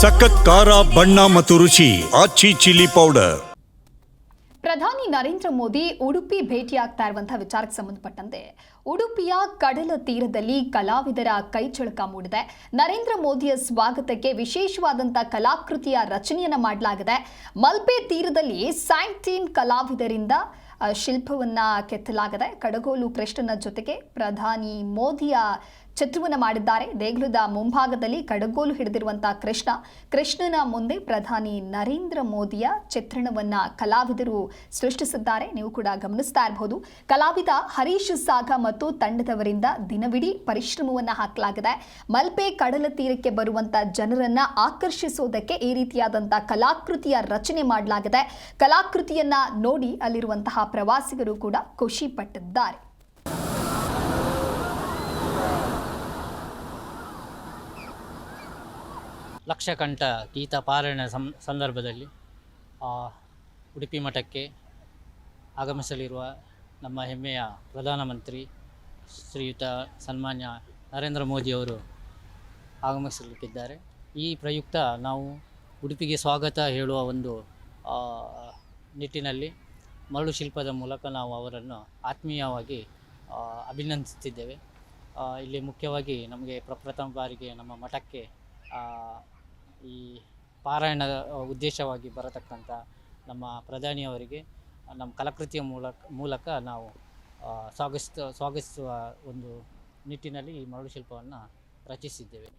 ಸಖತ್ ಖಾರ ಬಣ್ಣ ಮತ್ತು ರುಚಿ ಆಚಿ ಚಿಲ್ಲಿ ಪೌಡರ್. ಪ್ರಧಾನಿ ನರೇಂದ್ರ ಮೋದಿ ಉಡುಪಿ ಭೇಟಿಯಾಗ್ತಾ ಇರುವಂತಹ ವಿಚಾರಕ್ಕೆ ಸಂಬಂಧಪಟ್ಟಂತೆ ಉಡುಪಿಯ ಕಡಲ ತೀರದಲ್ಲಿ ಕಲಾವಿದರ ಕೈಚಳಕ ಮೂಡಿದೆ. ನರೇಂದ್ರ ಮೋದಿಯ ಸ್ವಾಗತಕ್ಕೆ ವಿಶೇಷವಾದಂತಹ ಕಲಾಕೃತಿಯ ರಚನೆಯನ್ನ ಮಾಡಲಾಗಿದೆ. ಮಲ್ಪೆ ತೀರದಲ್ಲಿ ಸ್ಯಾಂಟೀನ್ ಕಲಾವಿದರಿಂದ ಶಿಲ್ಪವನ್ನ ಕೆತ್ತಲಾಗಿದೆ. ಕಡಗೋಲು ಕೃಷ್ಣನ ಜೊತೆಗೆ ಪ್ರಧಾನಿ ಮೋದಿಯ ಚಿತ್ರವನ್ನು ಮಾಡಿದ್ದಾರೆ. ದೇಗುಲದ ಮುಂಭಾಗದಲ್ಲಿ ಕಡಗೋಲು ಹಿಡಿದಿರುವಂತಹ ಕೃಷ್ಣನ ಮುಂದೆ ಪ್ರಧಾನಿ ನರೇಂದ್ರ ಮೋದಿಯ ಚಿತ್ರಣವನ್ನ ಕಲಾವಿದರು ಸೃಷ್ಟಿಸಿದ್ದಾರೆ. ನೀವು ಕೂಡ ಗಮನಿಸ್ತಾ ಇರಬಹುದು. ಕಲಾವಿದ ಹರೀಶ್ ಸಾಗ ಮತ್ತು ತಂಡದವರಿಂದ ದಿನವಿಡೀ ಪರಿಶ್ರಮವನ್ನ ಹಾಕಲಾಗಿದೆ. ಮಲ್ಪೆ ಕಡಲ ತೀರಕ್ಕೆ ಬರುವಂತ ಜನರನ್ನ ಆಕರ್ಷಿಸೋದಕ್ಕೆ ಈ ರೀತಿಯಾದಂತಹ ಕಲಾಕೃತಿಯ ರಚನೆ ಮಾಡಲಾಗಿದೆ. ಕಲಾಕೃತಿಯನ್ನ ನೋಡಿ ಅಲ್ಲಿರುವಂತಹ ಪ್ರವಾಸಿಗರು ಕೂಡ ಖುಷಿ ಪಟ್ಟಿದ್ದಾರೆ. ಲಕ್ಷಕಂಠ ಗೀತ ಪಾರಾಯಣ ಸಂದರ್ಭದಲ್ಲಿ ಉಡುಪಿ ಮಠಕ್ಕೆ ಆಗಮಿಸಲಿರುವ ನಮ್ಮ ಹೆಮ್ಮೆಯ ಪ್ರಧಾನಮಂತ್ರಿ ಶ್ರೀಯುತ ಸನ್ಮಾನ್ಯ ನರೇಂದ್ರ ಮೋದಿಯವರು ಆಗಮಿಸಲಿಕ್ಕಿದ್ದಾರೆ. ಈ ಪ್ರಯುಕ್ತ ನಾವು ಉಡುಪಿಗೆ ಸ್ವಾಗತ ಹೇಳುವ ಒಂದು ನಿಟ್ಟಿನಲ್ಲಿ ಮರಳು ಶಿಲ್ಪದ ಮೂಲಕ ನಾವು ಅವರನ್ನು ಆತ್ಮೀಯವಾಗಿ ಅಭಿನಂದಿಸುತ್ತಿದ್ದೇವೆ. ಇಲ್ಲಿ ಮುಖ್ಯವಾಗಿ ನಮಗೆ ಪ್ರಪ್ರಥಮ ಬಾರಿಗೆ ನಮ್ಮ ಮಠಕ್ಕೆ ಈ ಪಾರಾಯಣದ ಉದ್ದೇಶವಾಗಿ ಬರತಕ್ಕಂಥ ನಮ್ಮ ಪ್ರಧಾನಿಯವರಿಗೆ ನಮ್ಮ ಕಲಾಕೃತಿಯ ಮೂಲಕ ನಾವು ಸ್ವಾಗತಿಸುವ ಒಂದು ನಿಟ್ಟಿನಲ್ಲಿ ಈ ಮರಳು ಶಿಲ್ಪವನ್ನು ರಚಿಸಿದ್ದೇವೆ.